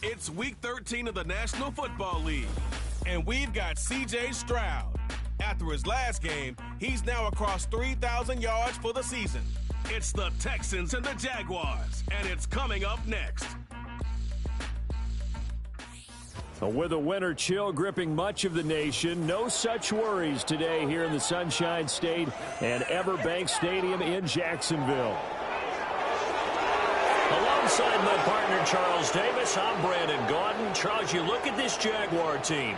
It's Week 13 of the National Football League, and we've got C.J. Stroud. After his last game, he's now across 3,000 yards for the season. It's the Texans and the Jaguars, and it's coming up next. With a winter chill gripping much of the nation, no such worries today here in the Sunshine State and Everbank Stadium in Jacksonville. Alongside my partner, Charles Davis, I'm Brandon Gaudin. Charles, you look at this Jaguar team.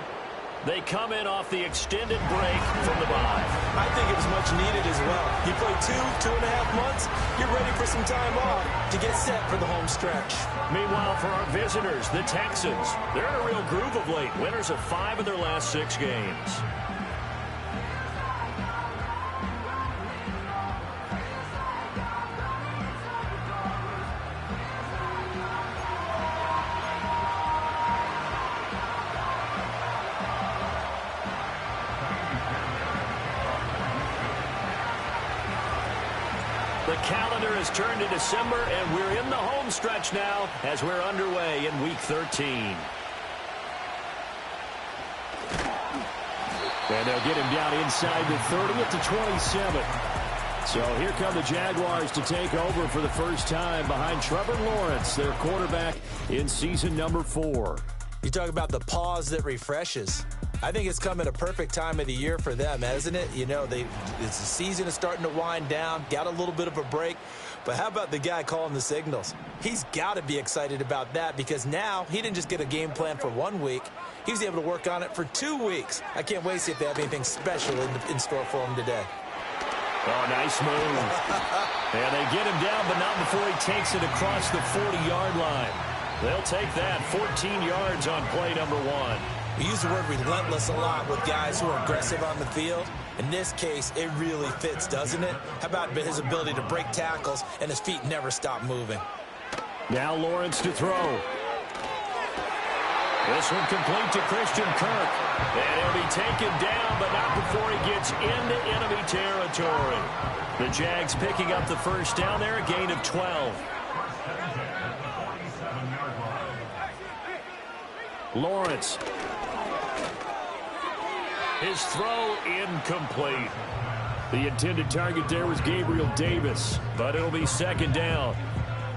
They come in off the extended break from the bye. I think it was much needed as well. You play 2.5 months, you're ready for some time off to get set for the home stretch. Meanwhile, for our visitors, the Texans, they're in a real groove of late. Winners of 5 of their last 6 games. The calendar has turned to December, and we're in the home stretch now as we're underway in Week 13. And they'll get him down inside the 30 at the 27. So here come the Jaguars to take over for the first time behind Trevor Lawrence, their quarterback in season number 4. You talk about the pause that refreshes. I think it's come at a perfect time of the year for them, hasn't it? You know, the season is starting to wind down, got a little bit of a break. But how about the guy calling the signals? He's got to be excited about that because now he didn't just get a game plan for 1 week. He was able to work on it for 2 weeks. I can't wait to see if they have anything special in store for him today. Oh, nice move. And they get him down, but not before he takes it across the 40-yard line. They'll take that 14 yards on play number 1. We use the word relentless a lot with guys who are aggressive on the field. In this case, it really fits, doesn't it? How about his ability to break tackles and his feet never stop moving? Now Lawrence to throw. This one complete to Christian Kirk. And he'll be taken down, but not before he gets into enemy territory. The Jags picking up the first down there, a gain of 12. Lawrence. His throw incomplete. The intended target there was Gabriel Davis, but it'll be second down.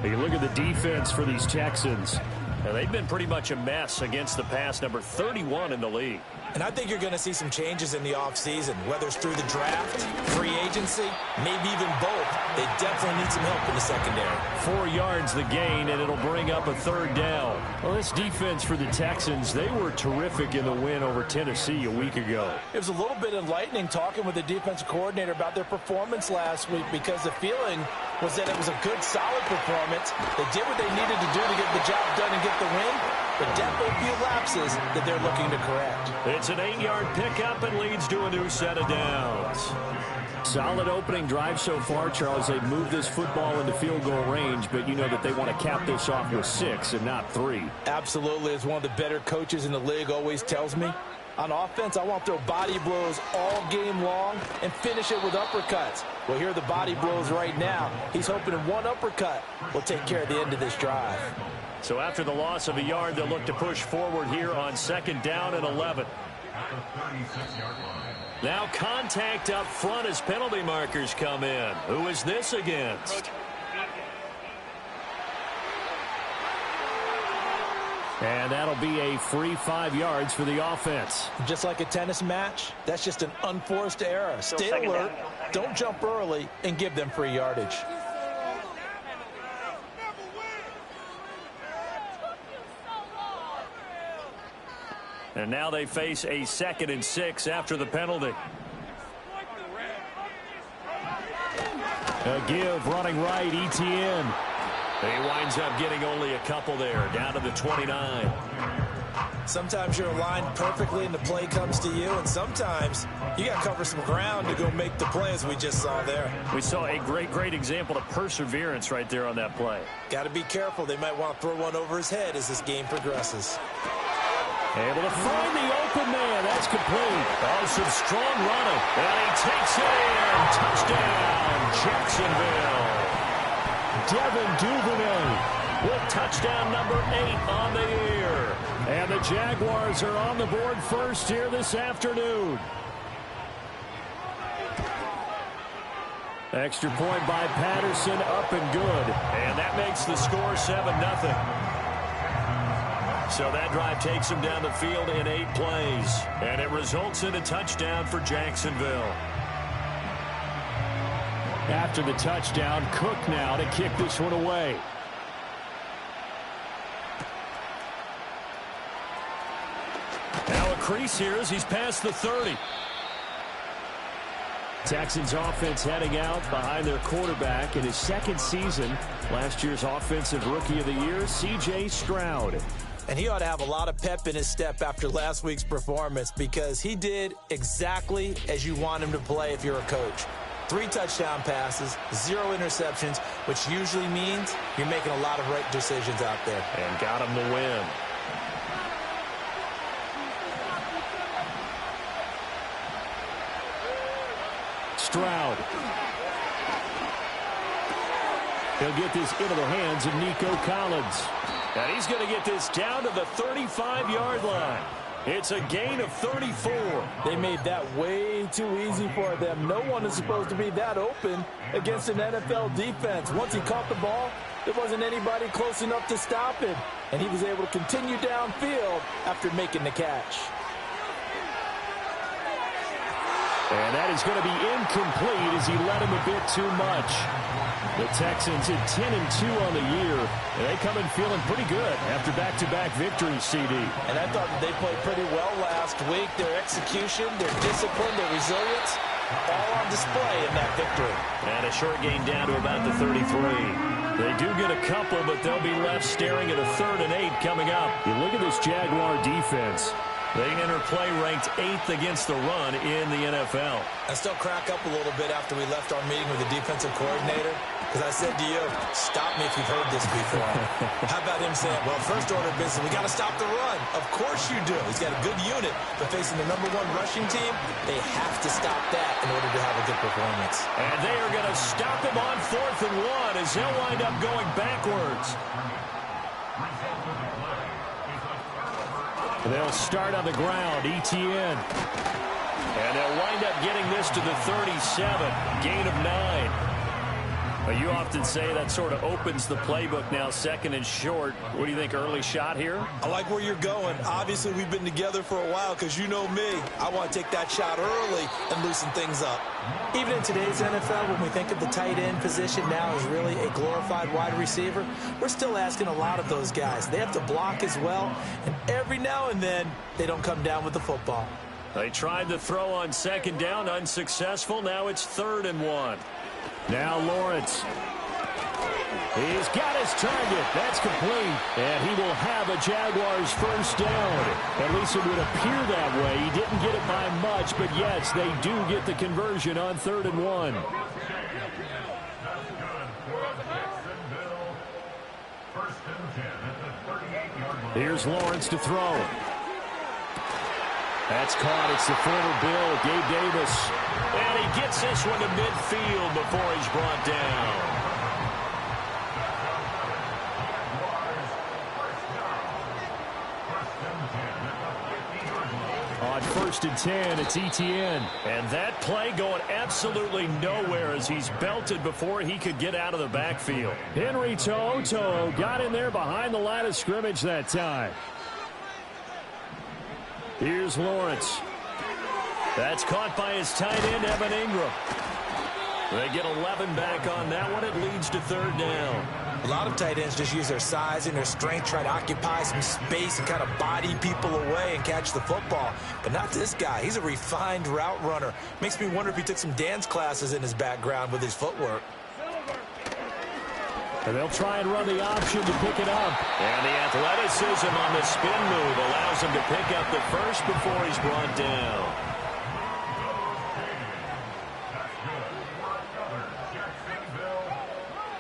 You look at the defense for these Texans. Now, they've been pretty much a mess against the pass, number 31 in the league. And I think you're going to see some changes in the offseason, whether it's through the draft, free agency, maybe even both. They definitely need some help in the secondary. 4 yards the gain, and it'll bring up a third down. Well, this defense for the Texans, they were terrific in the win over Tennessee a week ago. It was a little bit enlightening talking with the defensive coordinator about their performance last week because the feeling was that it was a good, solid performance. They did what they needed to do to get the job done and get the win, but definitely a few lapses that they're looking to correct. It's an 8-yard pickup and leads to a new set of downs. Solid opening drive so far, Charles. They've moved this football into field goal range, but you know that they want to cap this off with 6 and not 3. Absolutely. As one of the better coaches in the league always tells me, on offense, I want to throw body blows all game long and finish it with uppercuts. Well, here are the body blows right now. He's hoping in one uppercut will take care of the end of this drive. So after the loss of a yard, they'll look to push forward here on second down and 11. Now contact up front as penalty markers come in. Who is this against? And that'll be a free 5 yards for the offense. Just like a tennis match, that's just an unforced error. Stay alert, don't jump early, and give them free yardage. And now they face a 2nd and 6 after the penalty. A give running right, Etienne. He winds up getting only a couple there, down to the 29. Sometimes you're aligned perfectly and the play comes to you, and sometimes you got to cover some ground to go make the play, as we just saw there. We saw a great example of perseverance right there on that play. Got to be careful. They might want to throw one over his head as this game progresses. Able to find the open man. That's complete. Oh, some strong running. And he takes it in. Touchdown, Jacksonville. Devin Duvernay. with touchdown number 8 on the year. And the Jaguars are on the board first here this afternoon. Extra point by Patterson, up and good. And that makes the score 7-0. So that drive takes him down the field in 8 plays. And it results in a touchdown for Jacksonville. After the touchdown, Cook now to kick this one away. Now a crease here as he's past the 30. Texans offense heading out behind their quarterback in his second season. Last year's Offensive Rookie of the Year, C.J. Stroud. And he ought to have a lot of pep in his step after last week's performance because he did exactly as you want him to play if you're a coach. 3 touchdown passes, 0 interceptions, which usually means you're making a lot of right decisions out there. And got him the win. Stroud. He'll get this into the hands of Nico Collins. And he's going to get this down to the 35-yard line. It's a gain of 34. They made that way too easy for them. No one is supposed to be that open against an NFL defense. Once he caught the ball, there wasn't anybody close enough to stop him. And he was able to continue downfield after making the catch. And that is going to be incomplete as he led him a bit too much. The Texans at 10-2 on the year. And they come in feeling pretty good after back-to-back victories, CD. And I thought that they played pretty well last week. Their execution, their discipline, their resilience, all on display in that victory. And a short gain down to about the 33. They do get a couple, but they'll be left staring at a 3rd and 8 coming up. You look at this Jaguar defense. They enter play ranked 8th against the run in the NFL. I still crack up a little bit after we left our meeting with the defensive coordinator because I said to you, stop me if you've heard this before. How about him saying, well, first order of business, we got to stop the run. Of course you do. He's got a good unit, but facing the #1 rushing team, they have to stop that in order to have a good performance. And they are going to stop him on 4th and 1 as they'll wind up going backwards. They'll start on the ground, ETN. And they'll wind up getting this to the 37, gain of 9. But you often say that sort of opens the playbook now, 2nd and short. What do you think, early shot here? I like where you're going. Obviously, we've been together for a while because you know me. I want to take that shot early and loosen things up. Even in today's NFL, when we think of the tight end position now as really a glorified wide receiver, we're still asking a lot of those guys. They have to block as well, and every now and then, they don't come down with the football. They tried to throw on 2nd down, unsuccessful. Now it's 3rd and 1. Now Lawrence. He's got his target. That's complete. And he will have a Jaguars first down. At least it would appear that way. He didn't get it by much, but yes, they do get the conversion on 3rd and 1. Here's Lawrence to throw. That's caught. It's the former Bill, Gabe Davis. And he gets this one to midfield before he's brought down. On 1st and 10, it's ETN. And that play going absolutely nowhere as he's belted before he could get out of the backfield. Henry To'o got in there behind the line of scrimmage that time. Here's Lawrence. That's caught by his tight end, Evan Ingram. They get 11 back on that one. It leads to 3rd down. A lot of tight ends just use their size and their strength, try to occupy some space and kind of body people away and catch the football. But not this guy. He's a refined route runner. Makes me wonder if he took some dance classes in his background with his footwork. And they'll try and run the option to pick it up. And the athleticism on the spin move allows him to pick up the first before he's brought down.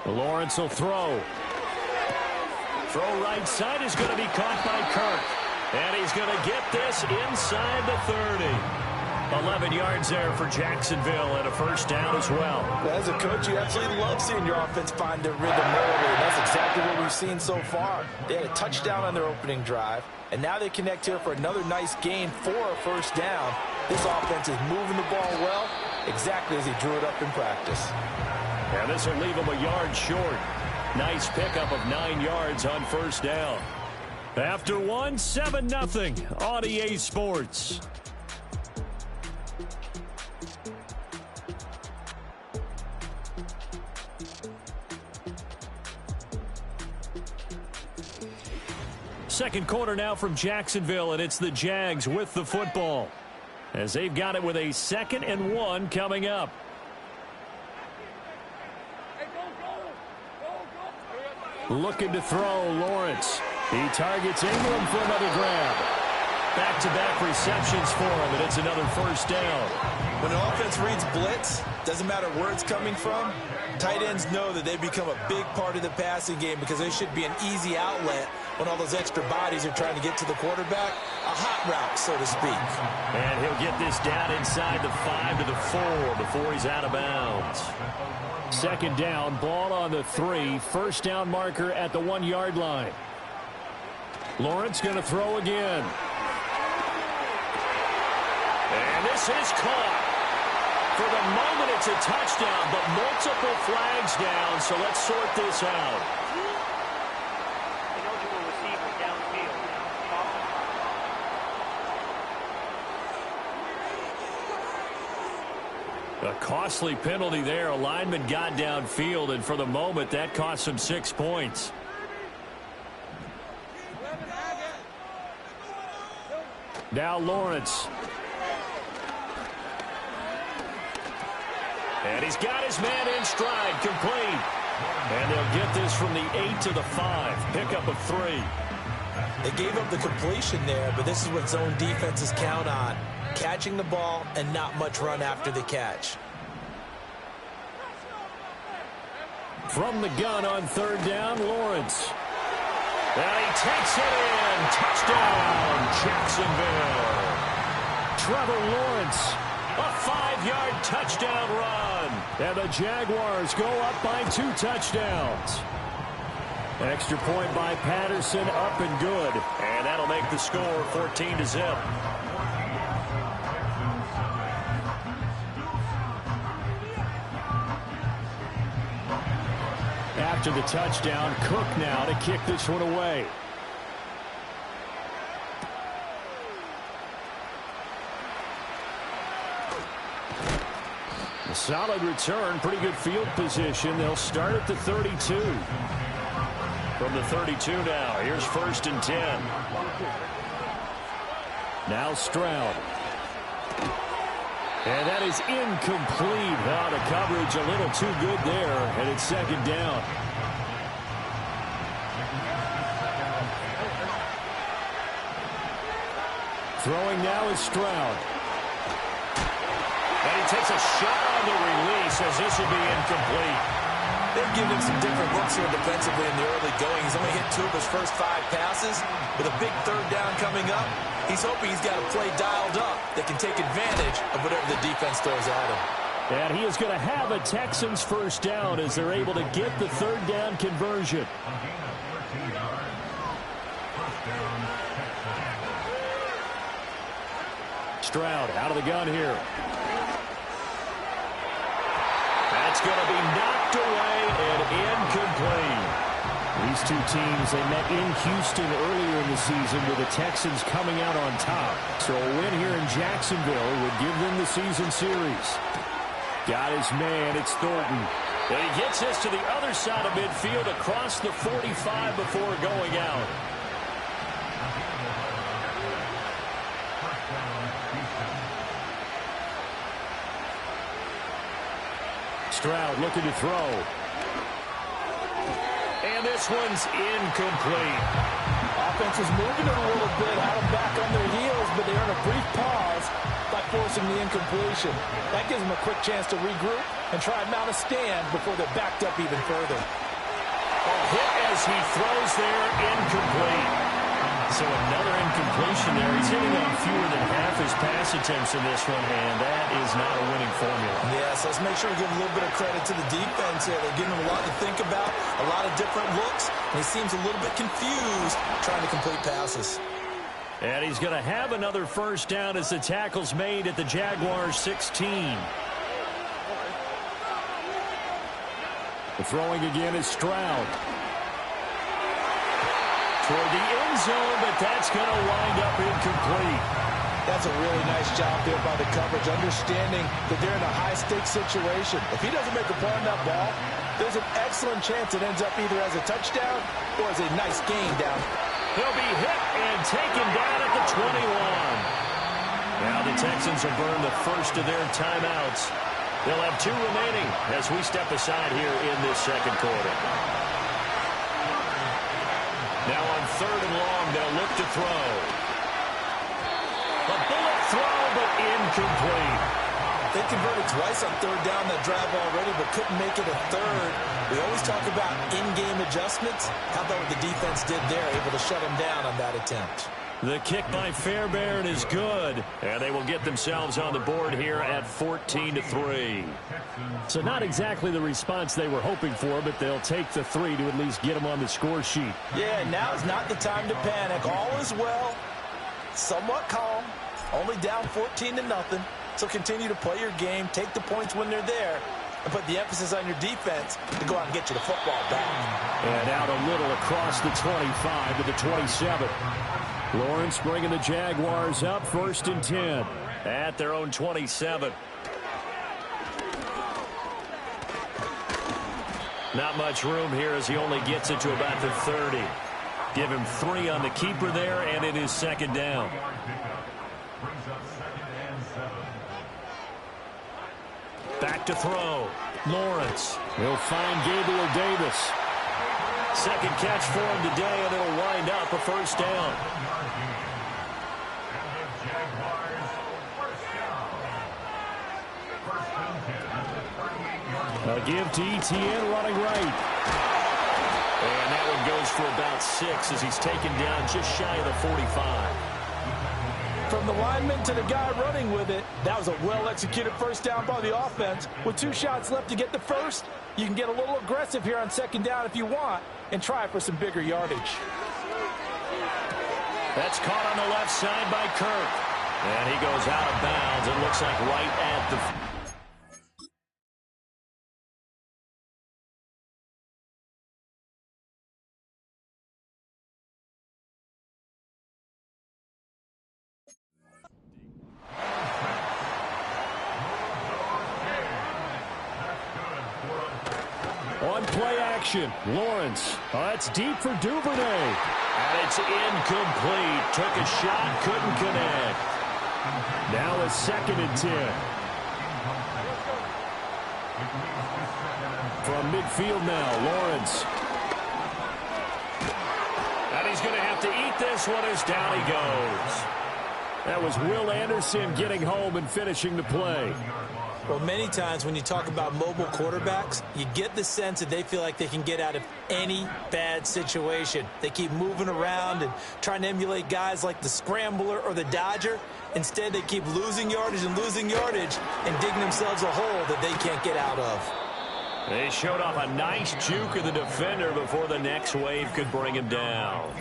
Lawrence will throw. Throw right side is going to be caught by Kirk. And he's going to get this inside the 30. 11 yards there for Jacksonville and a first down as well. As a coach, you absolutely love seeing your offense find their rhythm early, and that's exactly what we've seen so far. They had a touchdown on their opening drive, and now they connect here for another nice gain for a first down. This offense is moving the ball well, exactly as he drew it up in practice. And this will leave him a yard short. Nice pickup of 9 yards on first down. After one, 7-0 on EA Sports. Second quarter now from Jacksonville, and it's the Jags with the football, as they've got it with a 2nd and 1 coming up. Looking to throw, Lawrence. He targets Ingram for another grab. Back-to-back receptions for him, and it's another first down. When an offense reads blitz, doesn't matter where it's coming from, tight ends know that they become a big part of the passing game because they should be an easy outlet when all those extra bodies are trying to get to the quarterback. A hot route, so to speak. And he'll get this down inside the 5 to the 4 before he's out of bounds. Second down, ball on the 3. First down marker at the 1-yard line. Lawrence going to throw again. And this is caught. For the moment, it's a touchdown, but multiple flags down, so let's sort this out. Ineligible receiver downfield. A costly penalty there. A lineman got downfield, and for the moment, that cost him 6 points. Now Lawrence. And he's got his man in stride, complete. And they'll get this from the 8 to the 5. Pickup of 3. They gave up the completion there, but this is what zone defenses count on. Catching the ball and not much run after the catch. From the gun on third down, Lawrence. And he takes it in. Touchdown, Jacksonville. Trevor Lawrence. A 5-yard touchdown run. And the Jaguars go up by 2 touchdowns. Extra point by Patterson, up and good. And that'll make the score 14-0. After the touchdown, Cook now to kick this one away. A solid return, pretty good field position. They'll start at the 32. From the 32 now, here's 1st and 10. Now Stroud. And that is incomplete. Oh, the coverage a little too good there, and it's 2nd down. Throwing now is Stroud. And he takes a shot on the release as this will be incomplete. They've given him some different looks here defensively in the early going. He's only hit 2 of his first 5 passes. With a big 3rd down coming up, he's hoping he's got a play dialed up that can take advantage of whatever the defense throws at him. And he is going to have a Texans first down as they're able to get the 3rd down conversion. Stroud out of the gun here. That's going to be knocked away and incomplete. These two teams, they met in Houston earlier in the season with the Texans coming out on top. So a win here in Jacksonville would give them the season series. Got his man, it's Thornton. And he gets this to the other side of midfield across the 45 before going out. Stroud looking to throw. And this one's incomplete. Offense is moving it a little bit, had them back on their heels, but they earn a brief pause by forcing the incompletion. That gives them a quick chance to regroup and try and mount a stand before they're backed up even further. A hit as he throws there, incomplete. So another incompletion there. He's hitting on fewer than half his pass attempts in this one, and that is not a winning formula. Yeah, so let's make sure we give a little bit of credit to the defense here. They're giving him a lot to think about, a lot of different looks, and he seems a little bit confused trying to complete passes. And he's going to have another first down as the tackle's made at the Jaguars 16. The throwing again is Stroud. Toward the end zone, but that's going to wind up incomplete. That's a really nice job there by the coverage, understanding that they're in a high-stakes situation. If he doesn't make a play on that ball, there's an excellent chance it ends up either as a touchdown or as a nice gain down. He'll be hit and taken down at the 21. Now the Texans have burned the first of their timeouts. They'll have 2 remaining as we step aside here in this second quarter. Now on 3rd and long, they'll look to throw. A bullet throw, but incomplete. They converted twice on 3rd down that drive already, but couldn't make it a 3rd. We always talk about in-game adjustments. How about what the defense did there, able to shut them down on that attempt? The kick by Fairbairn is good, and they will get themselves on the board here at 14-3. So not exactly the response they were hoping for, but they'll take the 3 to at least get them on the score sheet. Yeah, now's not the time to panic. All is well, somewhat calm, only down 14-0. So continue to play your game, take the points when they're there, and put the emphasis on your defense to go out and get you the football back. And out a little across the 25 to the 27. Lawrence bringing the Jaguars up 1st and 10 at their own 27. Not much room here as he only gets it to about the 30. Give him 3 on the keeper there, and it is 2nd down. Back to throw. Lawrence. He'll find Gabriel Davis. Second catch for him today, and it'll wind up a first down. A give to Etienne running right. And that one goes for about 6 as he's taken down just shy of the 45. From the lineman to the guy running with it, that was a well-executed first down by the offense. With 2 shots left to get the first, you can get a little aggressive here on 2nd down if you want and try for some bigger yardage. That's caught on the left side by Kirk. And he goes out of bounds. It looks like right at the... On play action, Lawrence. That's deep for Duvernay. And it's incomplete. Took a shot, couldn't connect. Now a 2nd and 10. From midfield now, Lawrence. And he's going to have to eat this one as down he goes. That was Will Anderson getting home and finishing the play. Well, many times when you talk about mobile quarterbacks, you get the sense that they feel like they can get out of any bad situation. They keep moving around and trying to emulate guys like the Scrambler or the Dodger. Instead, they keep losing yardage and digging themselves a hole that they can't get out of. They showed off a nice juke of the defender before the next wave could bring him down.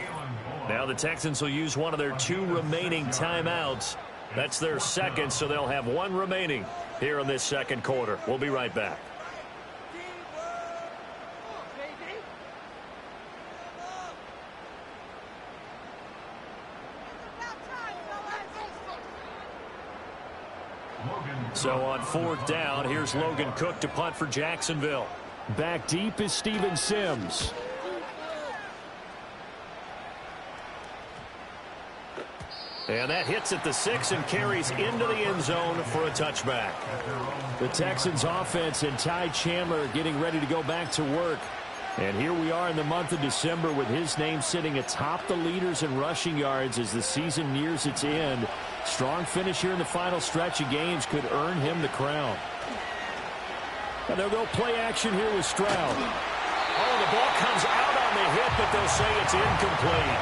Now the Texans will use one of their 2 remaining timeouts. That's their 2nd, so they'll have 1 remaining here in this second quarter. We'll be right back. So on 4th down, here's Logan Cook to punt for Jacksonville. Back deep is Steven Sims. And that hits at the 6 and carries into the end zone for a touchback. The Texans offense and Ty Chandler getting ready to go back to work. And here we are in the month of December with his name sitting atop the leaders in rushing yards as the season nears its end. Strong finish here in the final stretch of games could earn him the crown. And they'll go play action here with Stroud. Oh, the ball comes out on the hit, but they'll say it's incomplete.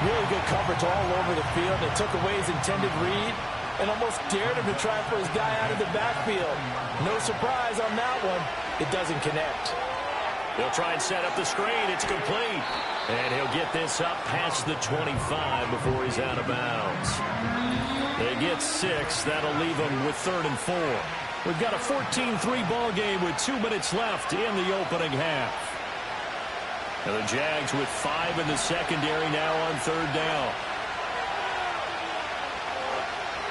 Really good coverage all over the field. It took away his intended read and almost dared him to try for his guy out of the backfield. No surprise on that one. It doesn't connect. They'll try and set up the screen. It's complete. And he'll get this up past the 25 before he's out of bounds. They get 6. That'll leave them with 3rd and 4. We've got a 14-3 ball game with 2 minutes left in the opening half. And the Jags with 5 in the secondary now on 3rd down.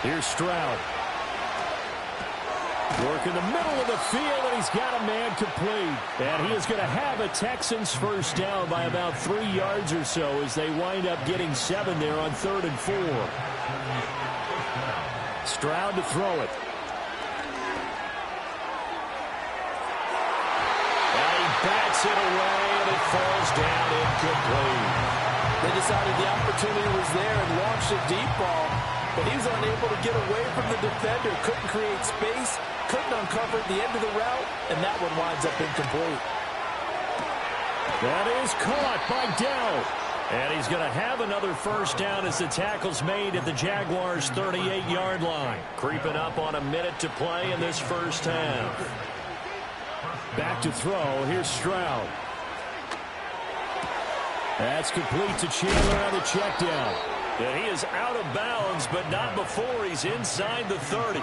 Here's Stroud. Work in the middle of the field, and he's got a man complete. And he is going to have a Texans first down by about 3 yards or so as they wind up getting 7 there on 3rd and 4. Stroud to throw it. And he bats it away, and it falls down incomplete. They decided the opportunity was there and launched a deep ball, but he was unable to get away from the defender, couldn't create space, couldn't uncover the end of the route, and that one winds up incomplete. That is caught by Dell. And he's going to have another first down as the tackle's made at the Jaguars' 38-yard line. Creeping up on a minute to play in this first half. Back to throw. Here's Stroud. That's complete to Chandler on the check down. And he is out of bounds, but not before he's inside the 30.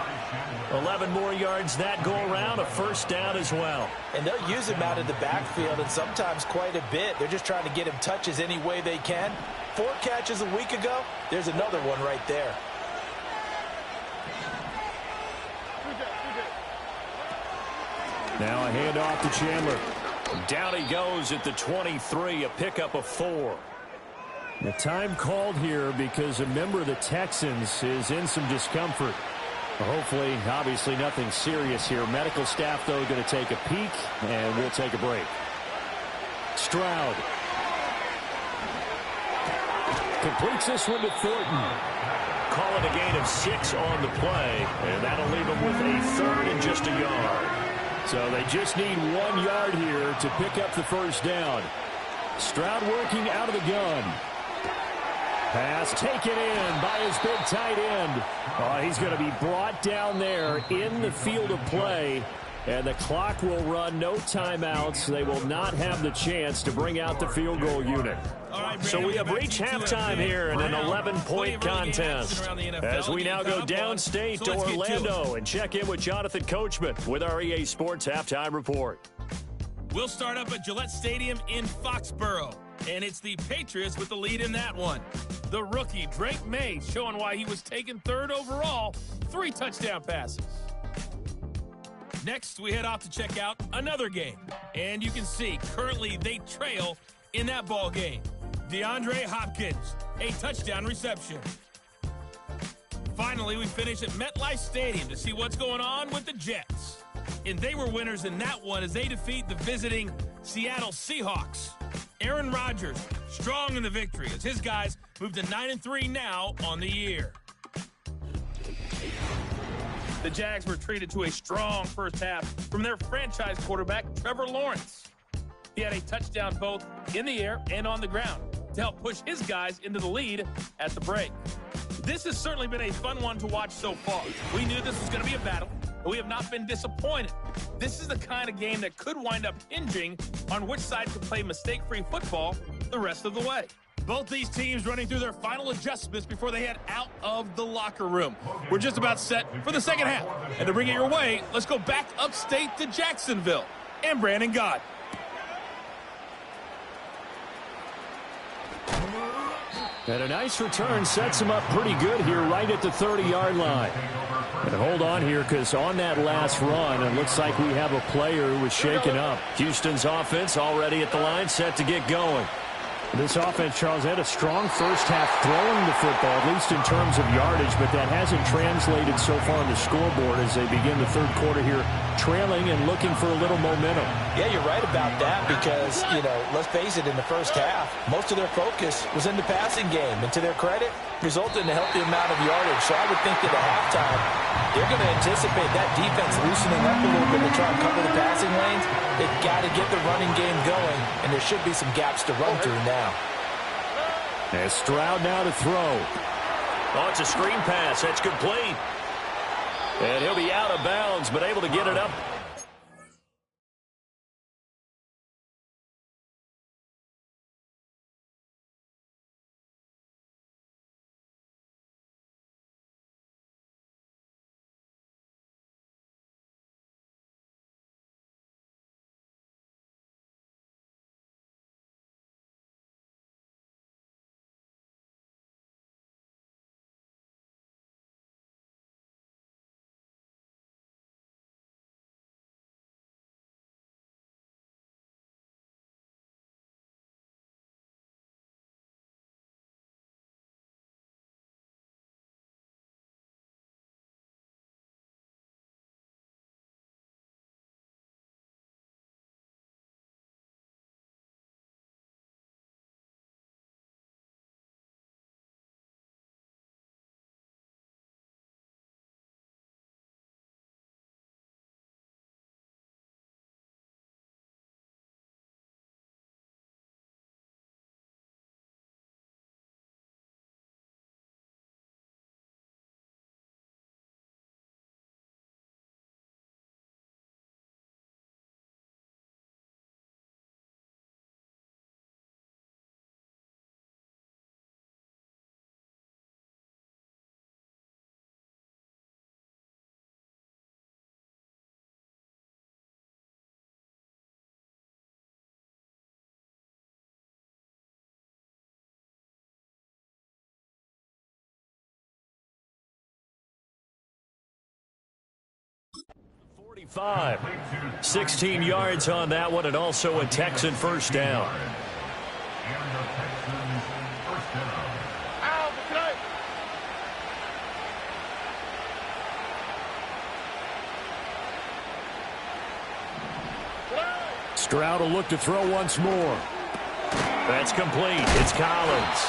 11 more yards that go around, a first down as well. And they'll use him out of the backfield, and sometimes quite a bit. They're just trying to get him touches any way they can. 4 catches a week ago, there's another one right there. Now a handoff to Chandler. Down he goes at the 23, a pickup of 4. The time called here because a member of the Texans is in some discomfort. Hopefully, obviously nothing serious here. Medical staff, though, going to take a peek, and we'll take a break. Stroud. Completes this one to Thornton. Call it a gain of 6 on the play, and that'll leave him with a 3rd and just a yard. So they just need 1 yard here to pick up the first down. Stroud working out of the gun. Pass taken in by his big tight end. He's going to be brought down there in the field of play. And the clock will run, no timeouts. They will not have the chance to bring out the field goal unit. So we have reached halftime here in an 11-point contest. As we now go downstate to Orlando and check in with Jonathan Coachman with our EA Sports Halftime Report. We'll start up at Gillette Stadium in Foxborough. And it's the Patriots with the lead in that one. The rookie, Drake May, showing why he was taken 3rd overall. 3 touchdown passes. Next, we head off to check out another game. And you can see, currently they trail in that ball game. DeAndre Hopkins, a touchdown reception. Finally, we finish at MetLife Stadium to see what's going on with the Jets. And they were winners in that one as they defeat the visiting Seattle Seahawks. Aaron Rodgers, strong in the victory as his guys move to 9-3 now on the year. The Jags were treated to a strong first half from their franchise quarterback, Trevor Lawrence. He had a touchdown both in the air and on the ground to help push his guys into the lead at the break. This has certainly been a fun one to watch so far. We knew this was going to be a battle, but we have not been disappointed. This is the kind of game that could wind up hinging on which side can play mistake-free football the rest of the way. Both these teams running through their final adjustments before they head out of the locker room. We're just about set for the second half. And to bring it your way, let's go back upstate to Jacksonville and Brandon Gott. And a nice return sets him up pretty good here right at the 30-yard line. And hold on here because on that last run, it looks like we have a player who was shaken up. Houston's offense already at the line, set to get going. This offense, Charles, had a strong first half throwing the football, at least in terms of yardage, but that hasn't translated so far on the scoreboard as they begin the third quarter here, trailing and looking for a little momentum. Yeah, you're right about that because, let's face it, in the first half, most of their focus was in the passing game. And to their credit, resulted in a healthy amount of yardage. So I would think that at halftime, they're going to anticipate that defense loosening up a little bit to try and cover the passing lanes. They've got to get the running game going, and there should be some gaps to run through now. And Stroud now to throw. Oh, it's a screen pass. That's complete. And he'll be out of bounds, but able to get it up. .45. 16 yards on that one, and also a Texan first down. Stroud will look to throw once more. That's complete. It's Collins.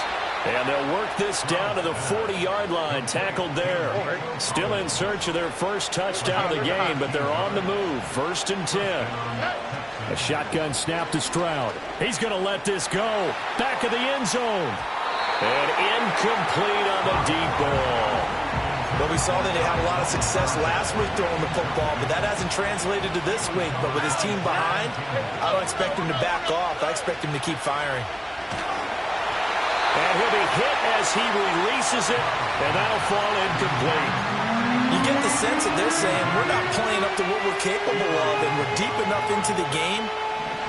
And they'll work this down to the 40-yard line. Tackled there. Still in search of their first touchdown of the game, but they're on the move. 1st and 10. A shotgun snap to Stroud. He's going to let this go. Back of the end zone. And incomplete on the deep ball. Well, we saw that they had a lot of success last week throwing the football, but that hasn't translated to this week. But with his team behind, I don't expect him to back off. I expect him to keep firing. And he'll be hit as he releases it, and that'll fall incomplete. You get the sense that they're saying we're not playing up to what we're capable of, and we're deep enough into the game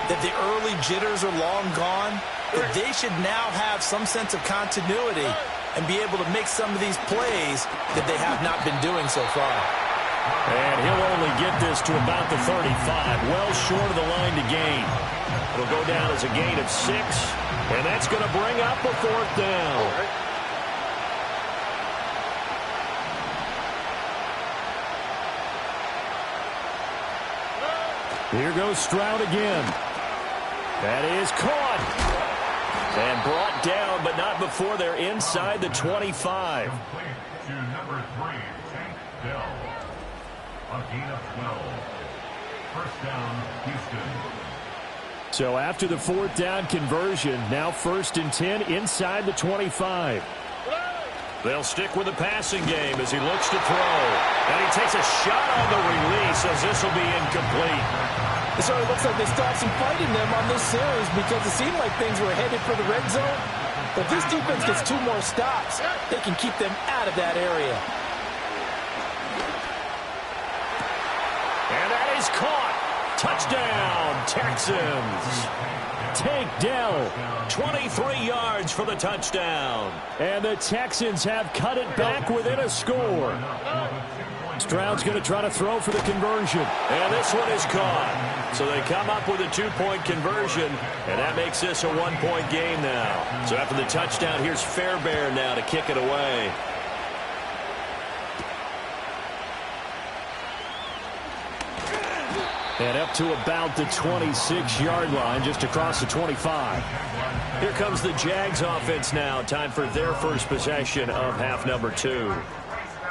that the early jitters are long gone, that they should now have some sense of continuity and be able to make some of these plays that they have not been doing so far. And he'll only get this to about the 35, well short of the line to gain. It'll go down as a gain of 6, and that's going to bring up a 4th down. Here goes Stroud again. That is caught. And brought down, but not before they're inside the 25. To number 3, Tank Dell. A gain of 12. First down, Houston. So after the 4th down conversion, now 1st and 10 inside the 25. They'll stick with the passing game as he looks to throw. And he takes a shot on the release as this will be incomplete. It sort of looks like they start some fight in them on this series because it seemed like things were headed for the red zone. But this defense gets 2 more stops. They can keep them out of that area. And that is caught. Touchdown, Texans. Tank Dell. 23 yards for the touchdown. And the Texans have cut it back within a score. Stroud's going to try to throw for the conversion. And this one is caught. So they come up with a 2-point conversion, and that makes this a 1-point game now. So after the touchdown, here's Fairbairn now to kick it away. And up to about the 26-yard line, just across the 25. Here comes the Jags offense now. Time for their first possession of half number 2.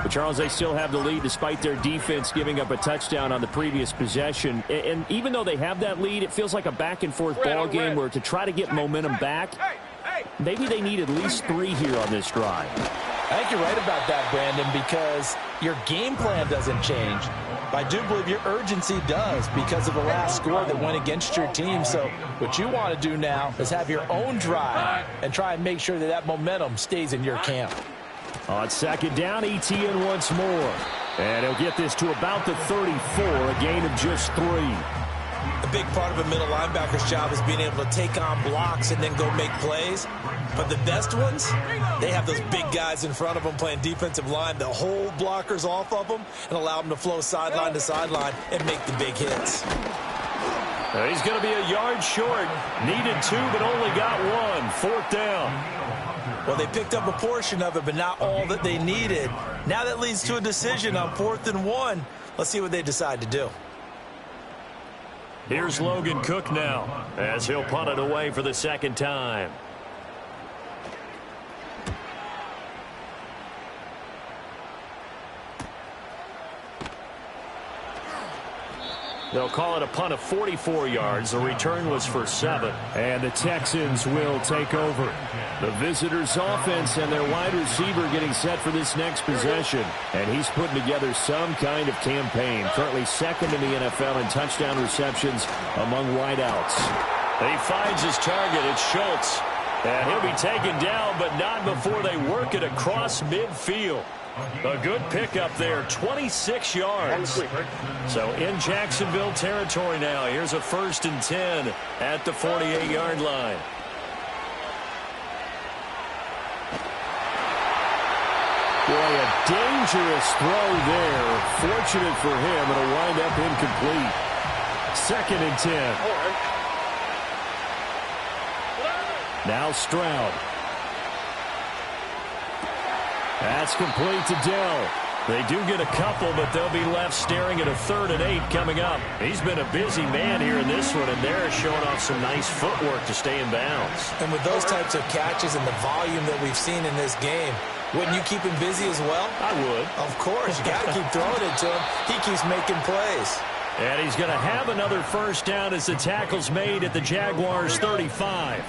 But, Charles, they still have the lead despite their defense giving up a touchdown on the previous possession. And even though they have that lead, it feels like a back-and-forth ball game where to try to get momentum back, maybe they need at least 3 here on this drive. I think you're right about that, Brandon, because your game plan doesn't change. I do believe your urgency does because of the last score that went against your team. So what you want to do now is have your own drive and try and make sure that that momentum stays in your camp. On second down, ETN once more. And he'll get this to about the 34, a gain of just 3. A big part of a middle linebacker's job is being able to take on blocks and then go make plays. But the best ones, they have those big guys in front of them playing defensive line that hold blockers off of them and allow them to flow sideline to sideline and make the big hits. He's going to be a yard short. Needed 2, but only got 1. 4th down. Well, they picked up a portion of it, but not all that they needed. Now that leads to a decision on 4th and 1. Let's see what they decide to do. Here's Logan Cook now as he'll punt it away for the second time. They'll call it a punt of 44 yards. The return was for 7. And the Texans will take over. The visitors' offense and their wide receiver getting set for this next possession. And he's putting together some kind of campaign. Currently second in the NFL in touchdown receptions among wideouts. He finds his target. It's Schultz. And he'll be taken down, but not before they work it across midfield. A good pickup there, 26 yards. So in Jacksonville territory now. Here's a 1st and 10 at the 48-yard line. Boy, a dangerous throw there. Fortunate for him, it'll wind up incomplete. 2nd and 10. Now Stroud. That's complete to Dell. They do get a couple, but they'll be left staring at a 3rd and 8 coming up. He's been a busy man here in this one, and they're showing off some nice footwork to stay in bounds. And with those types of catches and the volume that we've seen in this game, wouldn't you keep him busy as well? I would. Of course. You got to keep throwing it to him. He keeps making plays. And he's going to have another 1st down as the tackle's made at the Jaguars' 35.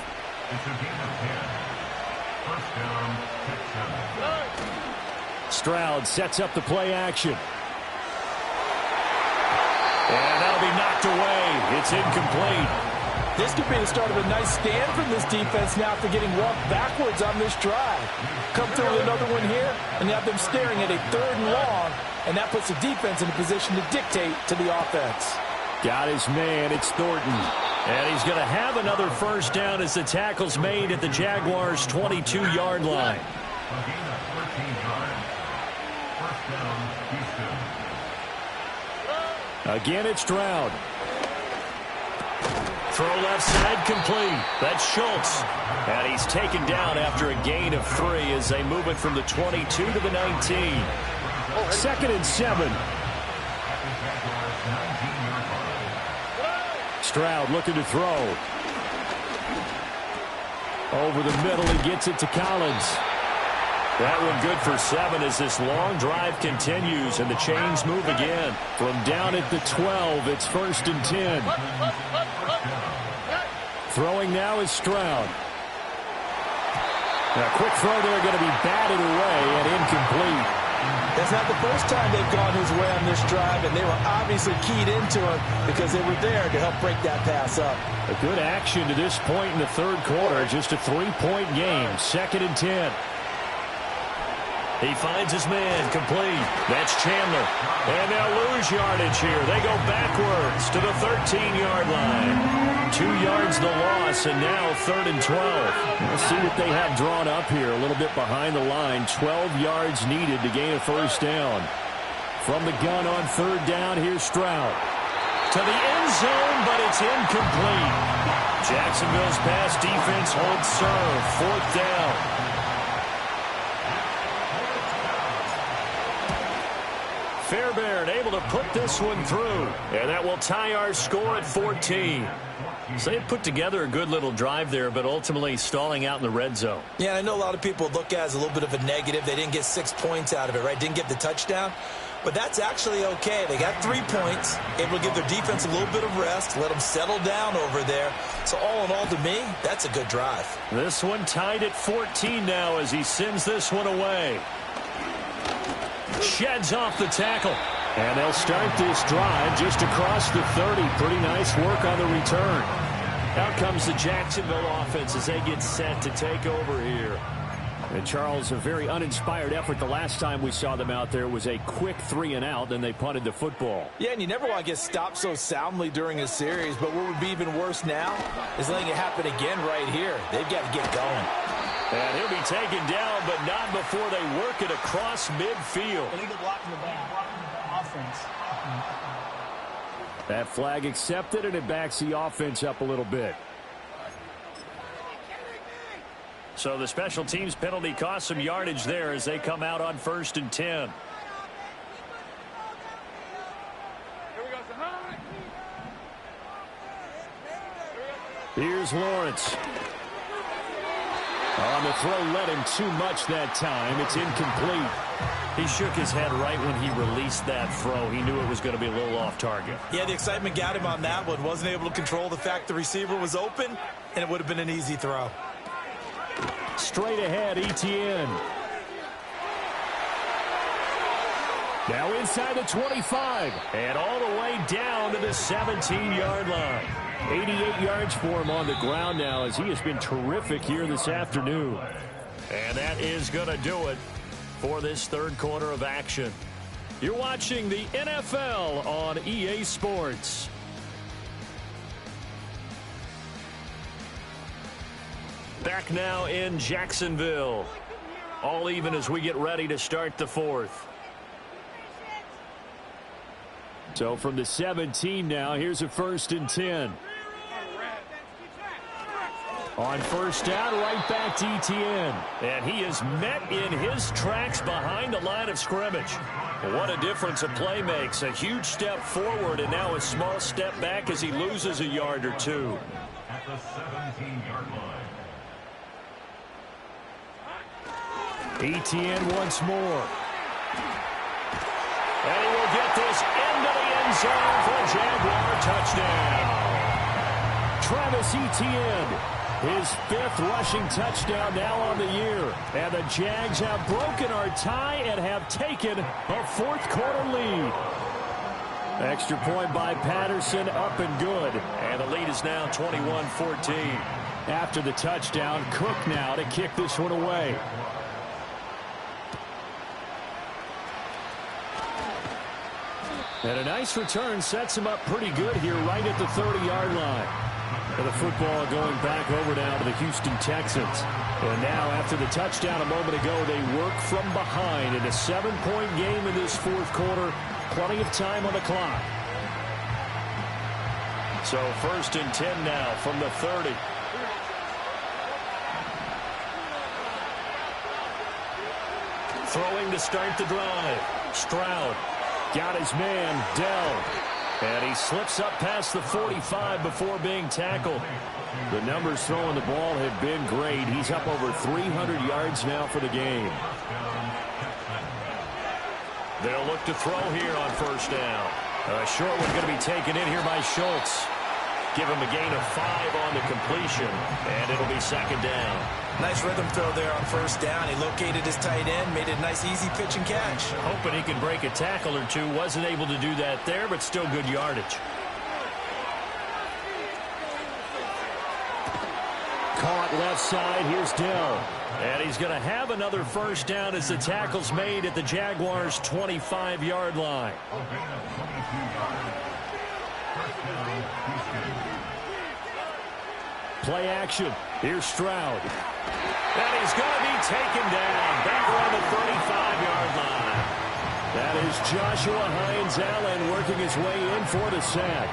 Stroud sets up the play action. And that'll be knocked away. It's incomplete. This could be the start of a nice stand from this defense now after getting walked backwards on this drive. Come through with another one here, and you have them staring at a 3rd and long, and that puts the defense in a position to dictate to the offense. Got his man. It's Thornton. And he's going to have another 1st down as the tackle's made at the Jaguars' 22-yard line. Again, it's Stroud. Throw left side complete. That's Schultz. And he's taken down after a gain of 3 as they move it from the 22 to the 19. 2nd and 7. Stroud looking to throw. Over the middle, he gets it to Collins. That one good for 7 as this long drive continues and the chains move again. From down at the 12, it's 1st and 10. Throwing now is Stroud. A quick throw there going to be batted away and incomplete. That's not the first time they've gone his way on this drive, and they were obviously keyed into it because they were there to help break that pass up. A good action to this point in the 3rd quarter. Just a 3-point game. 2nd and 10. He finds his man complete. That's Chandler. And they'll lose yardage here. They go backwards to the 13-yard line. 2 yards the loss, and now 3rd and 12. Let's see what they have drawn up here. A little bit behind the line. 12 yards needed to gain a 1st down. From the gun on 3rd down, here's Stroud. To the end zone, but it's incomplete. Jacksonville's pass defense holds serve. 4th down. Fairbairn able to put this one through. And that will tie our score at 14. So they put together a good little drive there, but ultimately stalling out in the red zone. Yeah, I know a lot of people look at it as a little bit of a negative. They didn't get 6 points out of it, right? Didn't get the touchdown. but that's actually okay. They got 3 points, able to give their defense a little bit of rest, let them settle down over there. So all in all, to me, that's a good drive. This one tied at 14 now as he sends this one away. Sheds off the tackle. And they'll start this drive just across the 30. Pretty nice work on the return. Out comes the Jacksonville offense as they get set to take over here. And Charles, a very uninspired effort the last time we saw them out there was a quick 3-and-out, then they punted the football. Yeah, and you never want to get stopped so soundly during a series, but what would be even worse now is letting it happen again right here. They've got to get going. And he'll be taken down, but not before they work it across midfield. Illegal blocking the offense. That flag accepted, and it backs the offense up a little bit. So the special teams penalty cost some yardage there as they come out on 1st and 10. Here's Lawrence. On the throw, led him too much that time. It's incomplete. He shook his head right when he released that throw. He knew it was going to be a little off target. Yeah, the excitement got him on that one. Wasn't able to control the fact the receiver was open, and it would have been an easy throw. Straight ahead, Etienne. Now inside the 25. And all the way down to the 17-yard line. 88 yards for him on the ground now as he has been terrific here this afternoon. And that is going to do it for this third quarter of action. You're watching the NFL on EA Sports. Back now in Jacksonville. All even as we get ready to start the fourth. So from the 17 now, here's a 1st and 10. On 1st down, right back to Etienne. And he is met in his tracks behind the line of scrimmage. What a difference a play makes. A huge step forward and now a small step back as he loses a yard or two. At the 17-yard line. Etienne once more. And he will get this into the end zone for a Jaguar touchdown. Travis Etienne, his 5th rushing touchdown now on the year. And the Jags have broken our tie and have taken a 4th quarter lead. Extra point by Patterson, up and good. And the lead is now 21-14. After the touchdown, Cook now to kick this one away. And a nice return sets him up pretty good here right at the 30-yard line. And the football going back over now to the Houston Texans. And now after the touchdown a moment ago, they work from behind in a 7-point game in this 4th quarter. Plenty of time on the clock. So 1st and 10 now from the 30. Throwing to start the drive. Stroud. Got his man, Dell. And he slips up past the 45 before being tackled. The numbers throwing the ball have been great. He's up over 300 yards now for the game. They'll look to throw here on 1st down. A short one going to be taken in here by Schultz. Give him a gain of 5 on the completion, and it'll be 2nd down. Nice rhythm throw there on 1st down. He located his tight end, made it a nice, easy pitch and catch. Hoping he can break a tackle or two. Wasn't able to do that there, but still good yardage. Caught left side. Here's Dell. And he's going to have another 1st down as the tackle's made at the Jaguars' 25-yard line. Play action. Here's Stroud. And he's going to be taken down back around the 35-yard line. That is Joshua Hines-Allen working his way in for the sack.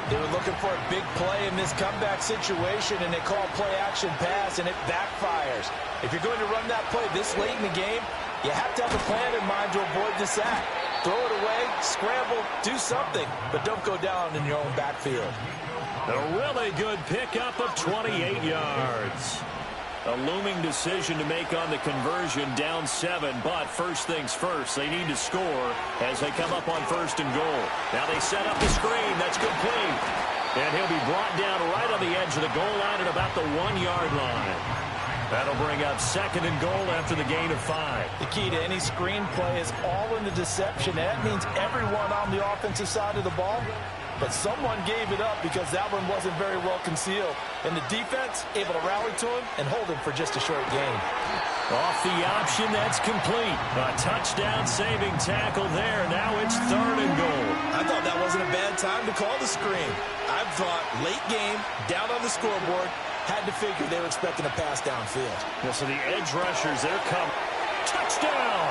They were looking for a big play in this comeback situation, and they call play action pass, and it backfires. If you're going to run that play this late in the game, you have to have a plan in mind to avoid the sack. Throw it away, scramble, do something, but don't go down in your own backfield. A really good pickup of 28 yards. A looming decision to make on the conversion, down 7, but first things first, they need to score as they come up on 1st and goal. Now they set up the screen. That's complete. And he'll be brought down right on the edge of the goal line at about the 1-yard line. That'll bring up 2nd and goal after the gain of 5. The key to any screen play is all in the deception. That means everyone on the offensive side of the ball. But someone gave it up because that one wasn't very well concealed. And the defense able to rally to him and hold him for just a short gain. Off the option, that's complete. A touchdown saving tackle there. Now it's 3rd and goal. I thought that wasn't a bad time to call the screen. I thought late game, down on the scoreboard, had to figure they were expecting a pass downfield. Yeah, so the edge rushers, they're coming. Touchdown!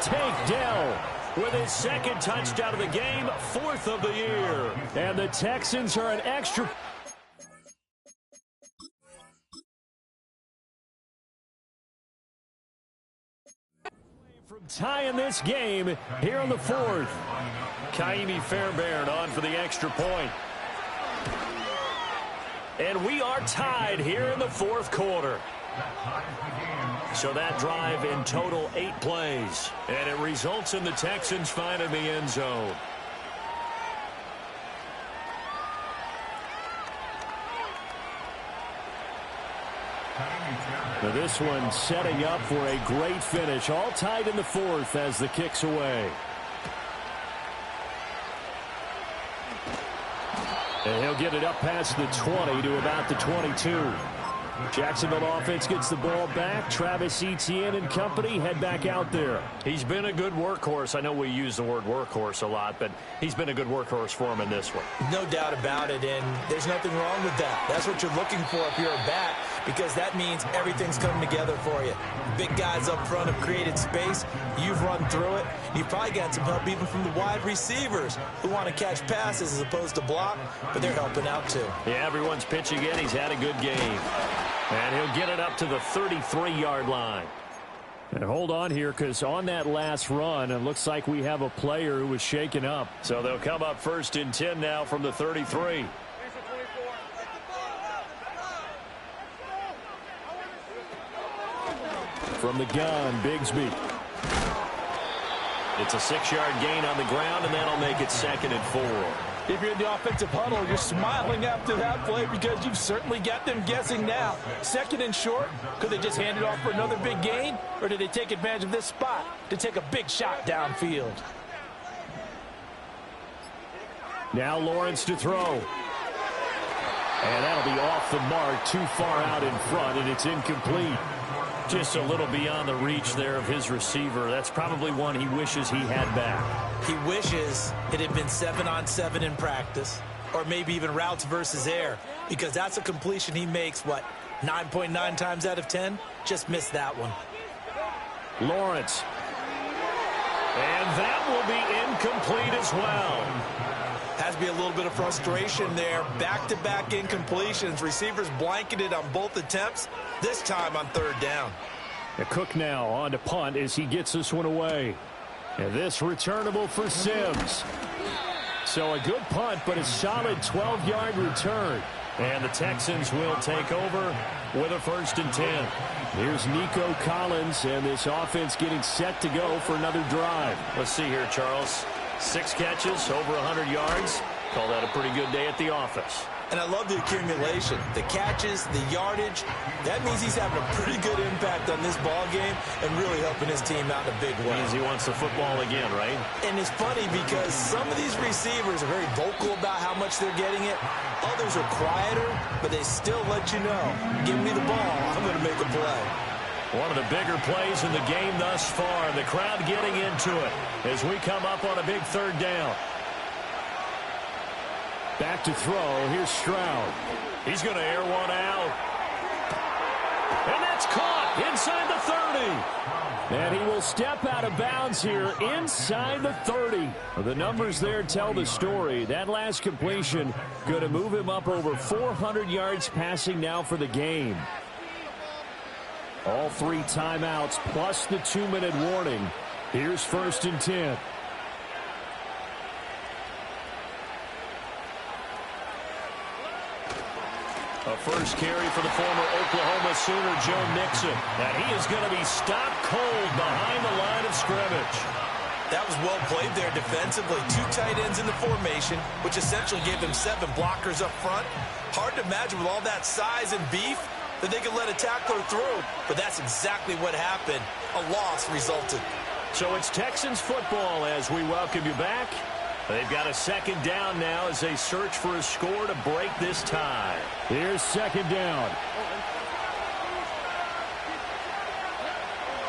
Tank Dell with his 2nd touchdown of the game, 4th of the year. And the Texans are an extra... from tying this game here on the 4th. Kaimi Fairbairn on for the extra point. And we are tied here in the 4th quarter. So that drive in total 8 plays. And it results in the Texans finding the end zone. Now this one setting up for a great finish. All tied in the 4th as the kick's away. And he'll get it up past the 20 to about the 22. Jacksonville offense gets the ball back. Travis Etienne and company head back out there. He's been a good workhorse. I know we use the word workhorse a lot, but he's been a good workhorse for him in this one. No doubt about it, and there's nothing wrong with that. That's what you're looking for if you're a back, because that means everything's coming together for you. Big guys up front have created space. You've run through it. You've probably got some help even from the wide receivers who want to catch passes as opposed to block, but they're helping out too. Yeah, everyone's pitching in. He's had a good game. And he'll get it up to the 33-yard line. And hold on here, because on that last run, it looks like we have a player who was shaken up. So they'll come up 1st and 10 now from the 33. From the gun, Bigsby. It's a 6-yard gain on the ground, and that'll make it 2nd and 4. If you're in the offensive huddle, you're smiling after that play because you've certainly got them guessing now. 2nd and short, could they just hand it off for another big gain? Or did they take advantage of this spot to take a big shot downfield? Now Lawrence to throw. And that'll be off the mark, too far out in front, and it's incomplete. Just a little beyond the reach there of his receiver. That's probably one he wishes he had back. He wishes it had been 7-on-7 in practice, or maybe even routes versus air, because that's a completion he makes, 9.9 times out of 10? Just missed that one. Lawrence. And that will be incomplete as well. Has to be a little bit of frustration there. Back-to-back incompletions. Receivers blanketed on both attempts, this time on 3rd down. Cook now on to punt as he gets this one away. And this returnable for Sims. So a good punt, but a solid 12-yard return. And the Texans will take over with a 1st and 10. Here's Nico Collins, and this offense getting set to go for another drive. Let's see here, Charles. 6 catches, over 100 yards. Call that a pretty good day at the office. And I love the accumulation, the catches, the yardage. That means he's having a pretty good impact on this ball game and really helping his team out in a big way. Means he wants the football again, right? And it's funny because some of these receivers are very vocal about how much they're getting it. Others are quieter, but they still let you know, give me the ball, I'm going to make a play. One of the bigger plays in the game thus far. The crowd getting into it as we come up on a big 3rd down. Back to throw. Here's Stroud. He's going to air one out. And that's caught inside the 30. And he will step out of bounds here inside the 30. The numbers there tell the story. That last completion going to move him up over 400 yards passing now for the game. All 3 timeouts plus the 2-minute warning. Here's 1st and 10. A first carry for the former Oklahoma Sooner, Joe Mixon. And he is going to be stopped cold behind the line of scrimmage. That was well played there defensively. 2 tight ends in the formation, which essentially gave them 7 blockers up front. Hard to imagine with all that size and beef that they could let a tackler through. But that's exactly what happened. A loss resulted. So it's Texans football as we welcome you back. They've got a second down now as they search for a score to break this tie. Here's second down.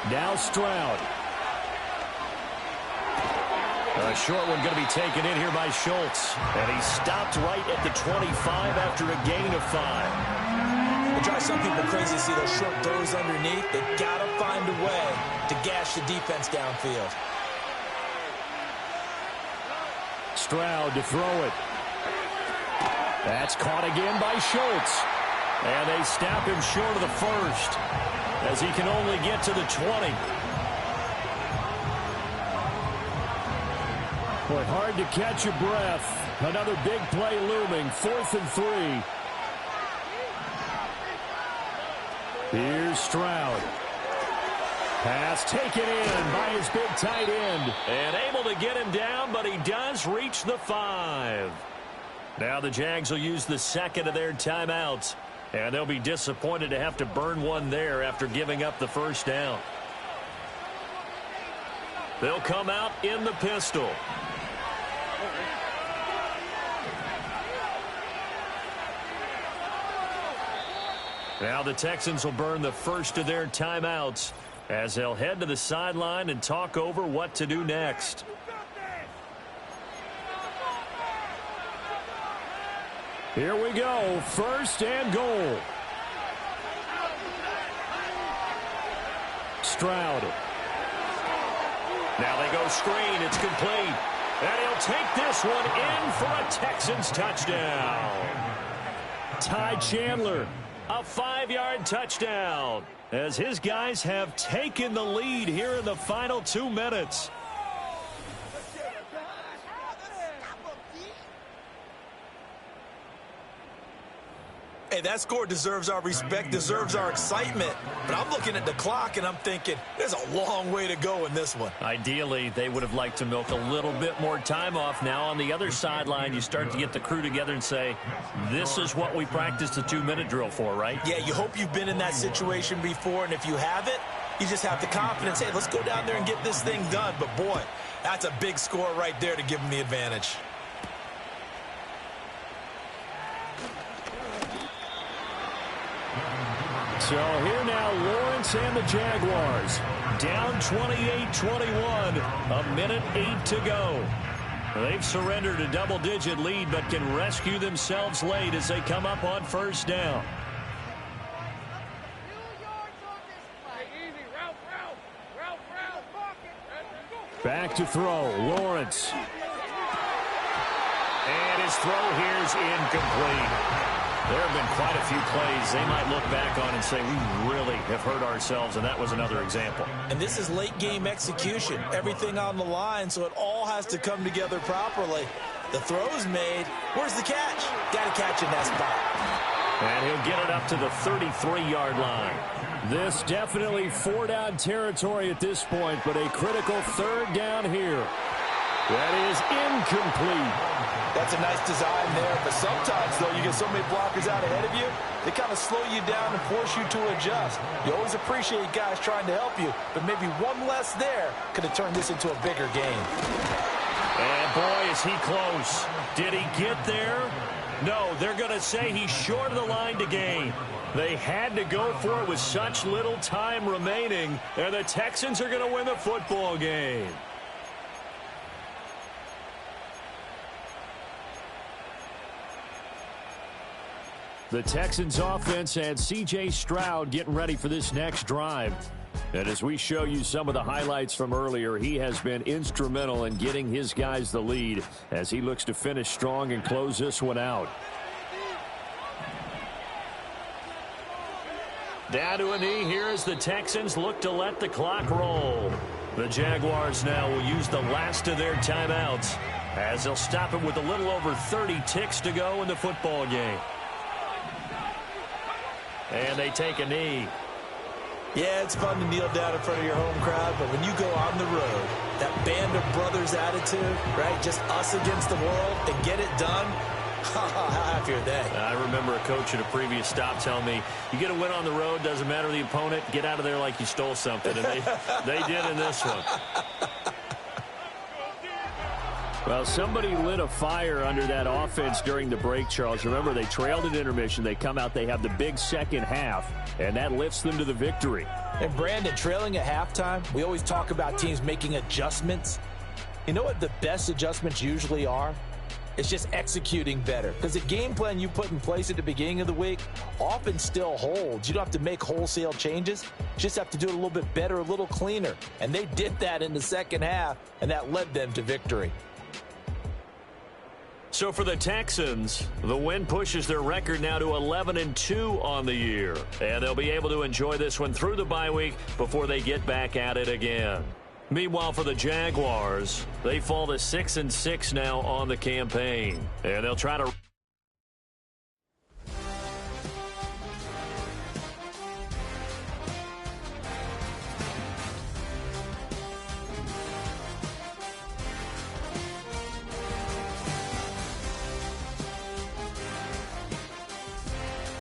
Now Stroud. A short one going to be taken in here by Schultz. And he stopped right at the 25 after a gain of 5. It drives some people crazy to see those short throws underneath. They got to find a way to gash the defense downfield. Stroud to throw it. That's caught again by Schultz. And they snap him short of the first as he can only get to the 20. Boy, hard to catch your breath. Another big play looming. 4th and 3. Here's Stroud. Pass taken in by his big tight end. And able to get him down, but he does reach the 5. Now the Jags will use the second of their timeouts. And they'll be disappointed to have to burn one there after giving up the first down. They'll come out in the pistol. Now the Texans will burn the first of their timeouts as they'll head to the sideline and talk over what to do next. Here we go. 1st and goal. Stroud. Now they go screen. It's complete. And he'll take this one in for a Texans touchdown. Ty Chandler. A 5-yard touchdown as his guys have taken the lead here in the final 2 minutes. Hey, that score deserves our respect, deserves our excitement. But I'm looking at the clock, and I'm thinking, there's a long way to go in this one. Ideally, they would have liked to milk a little bit more time off. Now, on the other sideline, you start to get the crew together and say, this is what we practiced the 2-minute drill for, right? Yeah, you hope you've been in that situation before, and if you haven't, you just have the confidence, hey, let's go down there and get this thing done. But, boy, that's a big score right there to give them the advantage. So here now, Lawrence and the Jaguars. Down 28-21, a minute 8 to go. They've surrendered a double-digit lead, but can rescue themselves late as they come up on first down. Back to throw, Lawrence. And his throw here is incomplete. There have been quite a few plays they might look back on and say, we really have hurt ourselves, and that was another example. And this is late-game execution. Everything on the line, so it all has to come together properly. The throw's made. Where's the catch? Got to catch in that spot. And he'll get it up to the 33-yard line. This definitely 4-down territory at this point, but a critical 3rd down here. That is incomplete. That's a nice design there, but sometimes, though, you get so many blockers out ahead of you, they kind of slow you down and force you to adjust. You always appreciate guys trying to help you, but maybe one less there could have turned this into a bigger game. And, boy, is he close. Did he get there? No, they're going to say he's short of the line to gain. They had to go for it with such little time remaining, and the Texans are going to win the football game. The Texans offense and C.J. Stroud getting ready for this next drive. And as we show you some of the highlights from earlier, he has been instrumental in getting his guys the lead as he looks to finish strong and close this one out. Down to a knee here as the Texans look to let the clock roll. The Jaguars now will use the last of their timeouts as they'll stop it with a little over 30 ticks to go in the football game. And they take a knee. Yeah, it's fun to kneel down in front of your home crowd, but when you go on the road, that band of brothers attitude, right, just us against the world, and get it done, how happy are they? I remember a coach at a previous stop telling me, you get a win on the road, doesn't matter the opponent, get out of there like you stole something. And they did in this one. Well, somebody lit a fire under that offense during the break, Charles. Remember, they trailed at intermission. They come out, they have the big second half, and that lifts them to the victory. And, Brandon, trailing at halftime, we always talk about teams making adjustments. You know what the best adjustments usually are? It's just executing better. Because the game plan you put in place at the beginning of the week often still holds. You don't have to make wholesale changes. You just have to do it a little bit better, a little cleaner. And they did that in the second half, and that led them to victory. So for the Texans, the win pushes their record now to 11-2 on the year. And they'll be able to enjoy this one through the bye week before they get back at it again. Meanwhile, for the Jaguars, they fall to 6-6 now on the campaign. And they'll try to